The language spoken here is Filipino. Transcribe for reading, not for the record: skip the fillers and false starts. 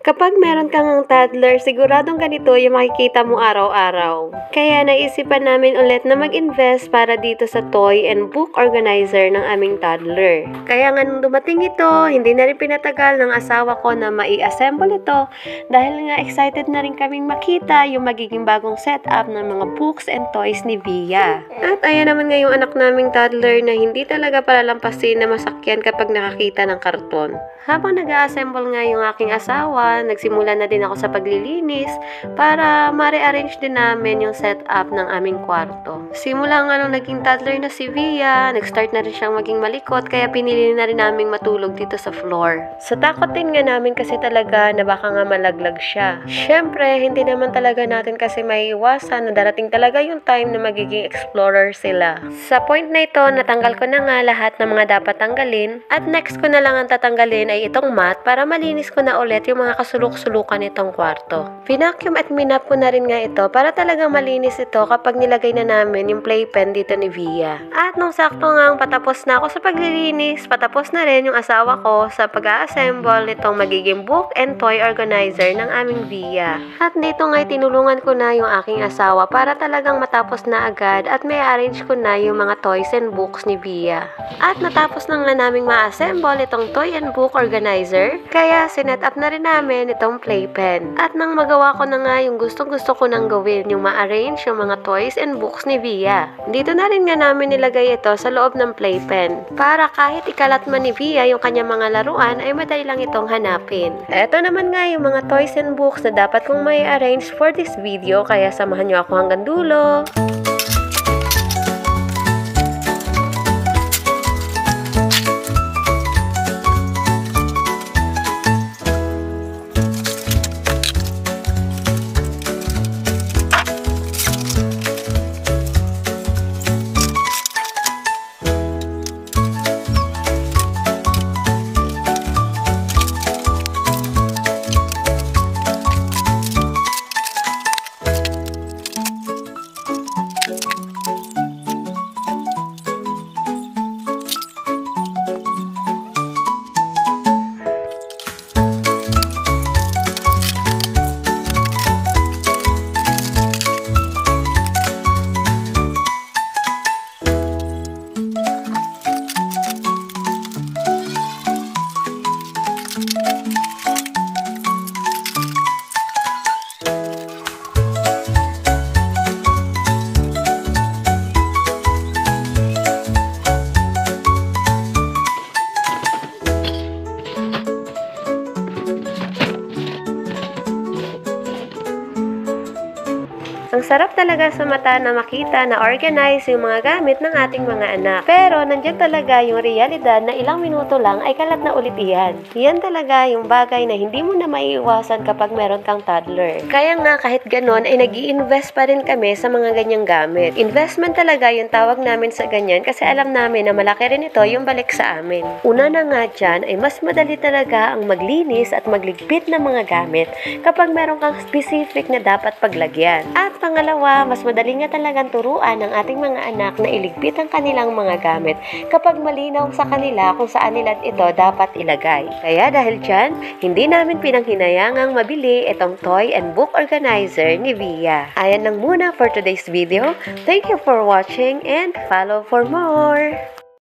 Kapag meron kang toddler, siguradong ganito yung makikita mo araw-araw. Kaya naisipan namin ulit na mag-invest para dito sa toy and book organizer ng aming toddler. Kaya nga nung dumating ito, hindi na rin pinatagal ng asawa ko na mai-assemble ito dahil nga excited na rin kaming makita yung magiging bagong setup ng mga books and toys ni Via. At ayan naman nga yung anak naming toddler na hindi talaga palalampasin na masakyan kapag nakakita ng karton. Habang nag-a-assemble nga yung aking asawa, nagsimula na din ako sa paglilinis para ma-rearrange din namin yung setup ng aming kwarto. Simula nga nung naging toddler na si Via, nag-start na rin siyang maging malikot kaya pinili na rin naming matulog dito sa floor. Sa takot din nga namin kasi talaga na baka nga malaglag siya. Syempre, hindi naman talaga natin kasi maiiwasan na darating talaga yung time na magiging explorer sila. Sa point na ito, natanggal ko na nga lahat ng mga dapat tanggalin at next ko na lang ang tatanggalin ay itong mat para malinis ko na ulit yung mga kasulok-sulukan nitong kwarto. Pinacuum at minap ko na rin nga ito para talagang malinis ito kapag nilagay na namin yung playpen dito ni Via. At nung sakto nga patapos na ako sa paglilinis, patapos na rin yung asawa ko sa pag-a-assemble nitong magiging book and toy organizer ng aming Via. At dito nga tinulungan ko na yung aking asawa para talagang matapos na agad at may arrange ko na yung mga toys and books ni Via. At natapos na nga naming ma-assemble itong toy and book organizer, kaya sinet up na rin namin itong playpen. At nang magawa ko na nga yung gustong-gusto ko nang gawin, yung ma-arrange yung mga toys and books ni Via. Dito na rin nga namin nilagay ito sa loob ng playpen, para kahit ikalat man ni Via yung kanyang mga laruan, ay madali lang itong hanapin. Ito naman nga yung mga toys and books na dapat kong may arrange for this video, kaya samahan nyo ako hanggang dulo. Ang sarap talaga sa mata na makita na organize yung mga gamit ng ating mga anak. Pero nandyan talaga yung realidad na ilang minuto lang ay kalat na ulit iyan. Yan talaga yung bagay na hindi mo na maiiwasan kapag meron kang toddler. Kaya nga kahit ganon ay nag-i-invest pa rin kami sa mga ganyang gamit. Investment talaga yung tawag namin sa ganyan kasi alam namin na malaki rin ito yung balik sa amin. Una na nga dyan ay mas madali talaga ang maglinis at magligpit ng mga gamit kapag meron kang specific na dapat paglagyan. At pangalawa, mas madali nga talagang turuan ng ating mga anak na iligpit ang kanilang mga gamit kapag malinaw sa kanila kung saan nila ito dapat ilagay. Kaya dahil dyan, hindi namin pinanghinayangang mabili itong toy and book organizer ni Via. Ayan lang muna for today's video. Thank you for watching and follow for more!